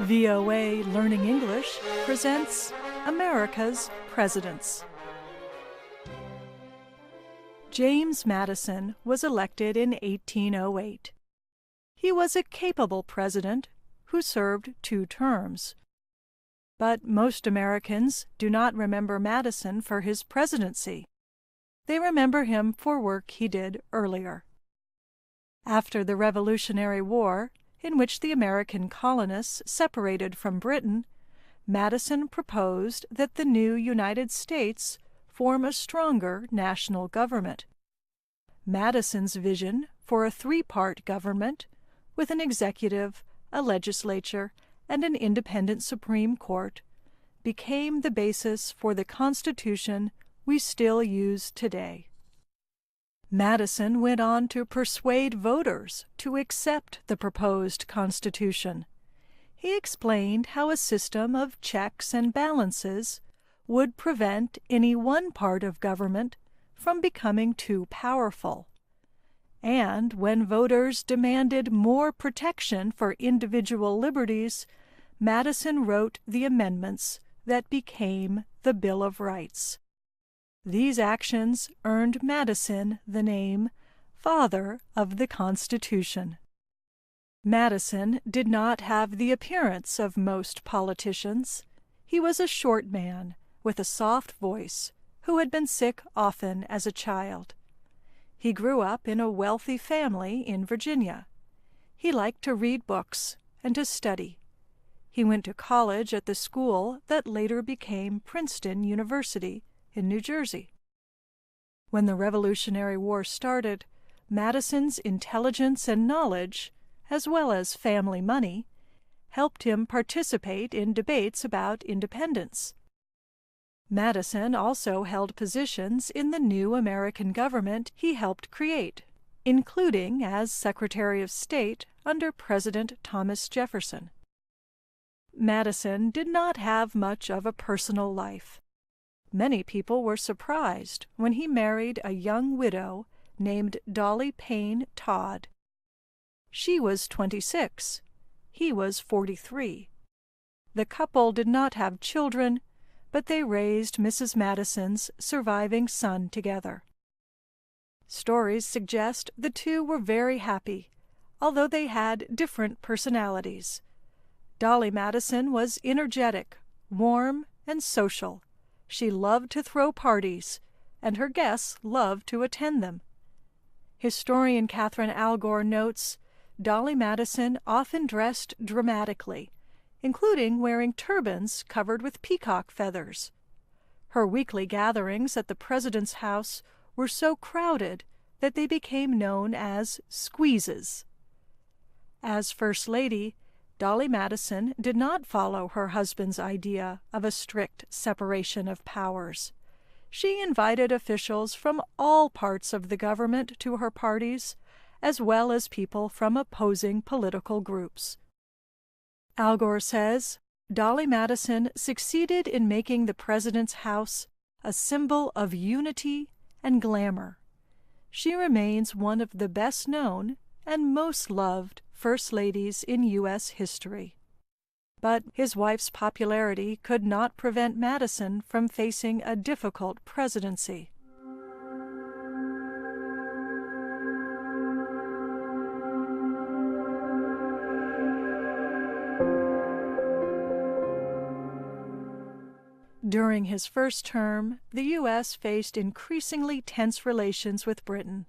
VOA Learning English presents America's Presidents. James Madison was elected in 1808. He was a capable president who served 2 terms. But most Americans do not remember Madison for his presidency. They remember him for work he did earlier. After the Revolutionary War, in which the American colonists separated from Britain, Madison proposed that the new United States form a stronger national government. Madison's vision for a 3-part government, with an executive, a legislature, and an independent Supreme Court, became the basis for the Constitution we still use today. Madison went on to persuade voters to accept the proposed Constitution. He explained how a system of checks and balances would prevent any one part of government from becoming too powerful. And when voters demanded more protection for individual liberties, Madison wrote the amendments that became the Bill of Rights. These actions earned Madison the name Father of the Constitution. Madison did not have the appearance of most politicians. He was a short man with a soft voice who had been sick often as a child. He grew up in a wealthy family in Virginia. He liked to read books and to study. He went to college at the school that later became Princeton University in New Jersey. When the Revolutionary War started, Madison's intelligence and knowledge, as well as family money, helped him participate in debates about independence. Madison also held positions in the new American government he helped create, including as Secretary of State under President Thomas Jefferson. Madison did not have much of a personal life. Many people were surprised when he married a young widow named Dolly Payne Todd. She was 26. He was 43. The couple did not have children, but they raised Mrs. Madison's surviving son together. Stories suggest the two were very happy, although they had different personalities. Dolly Madison was energetic, warm, and social. She loved to throw parties, and her guests loved to attend them. Historian Catherine Algor notes, Dolly Madison often dressed dramatically, including wearing turbans covered with peacock feathers. Her weekly gatherings at the president's house were so crowded that they became known as squeezes. As First Lady, Dolly Madison did not follow her husband's idea of a strict separation of powers. She invited officials from all parts of the government to her parties, as well as people from opposing political groups. Algor says, Dolly Madison succeeded in making the president's house a symbol of unity and glamour. She remains one of the best-known and most loved First Ladies in U.S. history. But his wife's popularity could not prevent Madison from facing a difficult presidency. During his first term, the U.S. faced increasingly tense relations with Britain.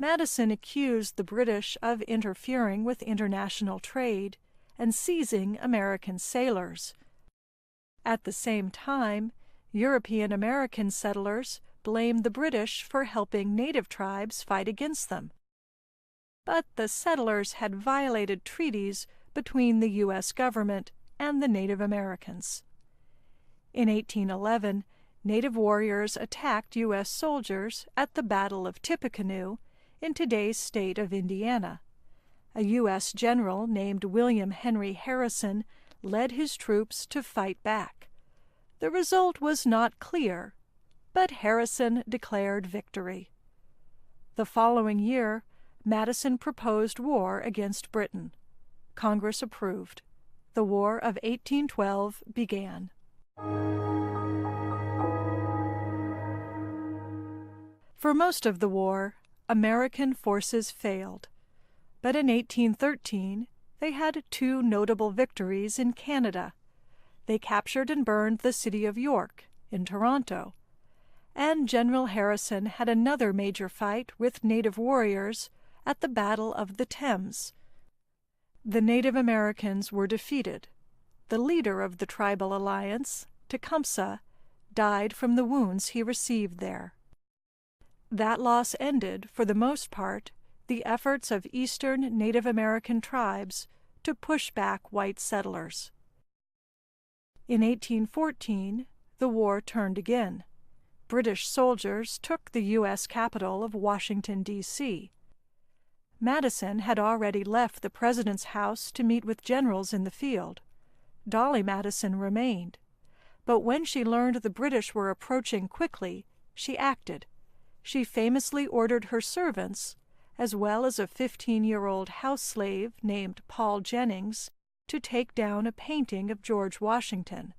Madison accused the British of interfering with international trade and seizing American sailors. At the same time, European American settlers blamed the British for helping native tribes fight against them. But the settlers had violated treaties between the U.S. government and the Native Americans. In 1811, native warriors attacked U.S. soldiers at the Battle of Tippecanoe in today's state of Indiana. A U.S. general named William Henry Harrison led his troops to fight back. The result was not clear, but Harrison declared victory. The following year, Madison proposed war against Britain. Congress approved. the War of 1812 began. For most of the war, American forces failed, but in 1813 they had two notable victories in Canada. They captured and burned the city of York in Toronto, and General Harrison had another major fight with native warriors at the Battle of the Thames. The Native Americans were defeated. The leader of the tribal alliance, Tecumseh, died from the wounds he received there. That loss ended, for the most part, the efforts of eastern Native American tribes to push back white settlers. In 1814, the war turned again. British soldiers took the U.S. capital of Washington, D.C. Madison had already left the president's house to meet with generals in the field. Dolly Madison remained. But when she learned the British were approaching quickly, she acted. She famously ordered her servants, as well as a 15-year-old house slave named Paul Jennings, to take down a painting of George Washington.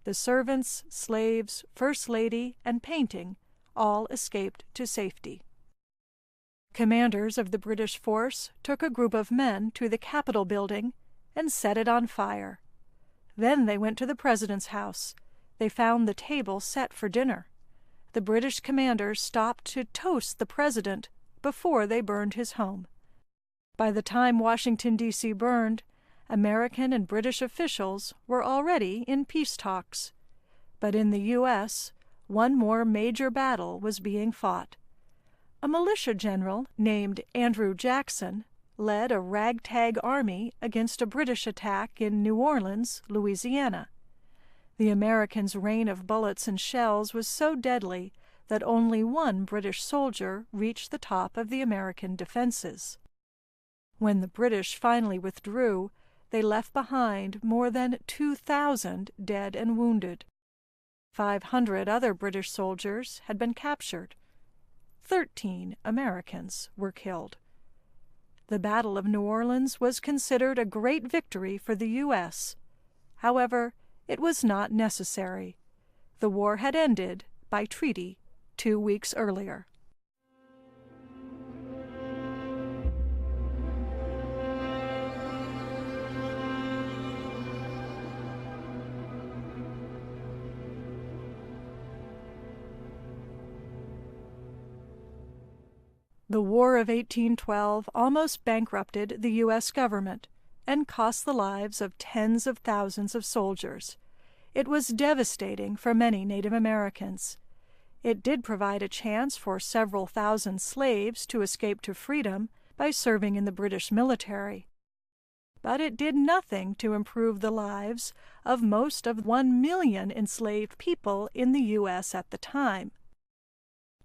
The servants, slaves, First Lady, and painting all escaped to safety. Commanders of the British force took a group of men to the Capitol building and set it on fire. Then they went to the president's house. They found the table set for dinner. The British commanders stopped to toast the president before they burned his home. By the time Washington, D.C. burned, American and British officials were already in peace talks. But in the U.S., one more major battle was being fought. A militia general named Andrew Jackson led a ragtag army against a British attack in New Orleans, Louisiana. The Americans' rain of bullets and shells was so deadly that only one British soldier reached the top of the American defenses. When the British finally withdrew, they left behind more than 2,000 dead and wounded. 500 other British soldiers had been captured. 13 Americans were killed. The Battle of New Orleans was considered a great victory for the U.S. However, it was not necessary. The war had ended by treaty 2 weeks earlier. The War of 1812 almost bankrupted the U.S. government and cost the lives of tens of thousands of soldiers. It was devastating for many Native Americans. It did provide a chance for several thousand slaves to escape to freedom by serving in the British military. But it did nothing to improve the lives of most of 1 million enslaved people in the U.S. at the time.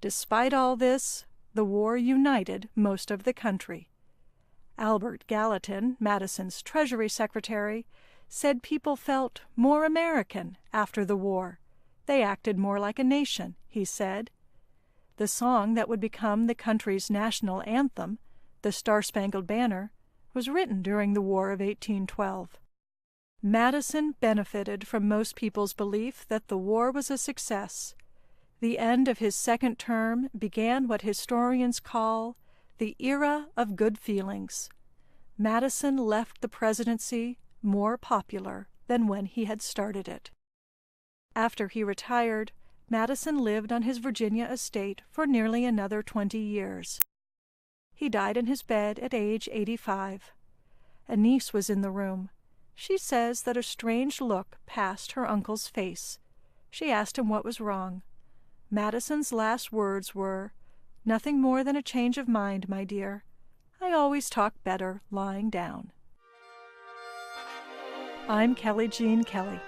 Despite all this, the war united most of the country. Albert Gallatin, Madison's Treasury Secretary, said people felt more American after the war. They acted more like a nation, he said. The song that would become the country's national anthem, the Star-Spangled Banner, was written during the War of 1812. Madison benefited from most people's belief that the war was a success. The end of his second term began what historians call the era of good feelings. Madison left the presidency more popular than when he had started it. After he retired, Madison lived on his Virginia estate for nearly another 20 years. He died in his bed at age 85. A niece was in the room. She says that a strange look passed her uncle's face. She asked him what was wrong. Madison's last words were, "Nothing more than a change of mind, my dear. I always talk better lying down." I'm Kelly Jean Kelly.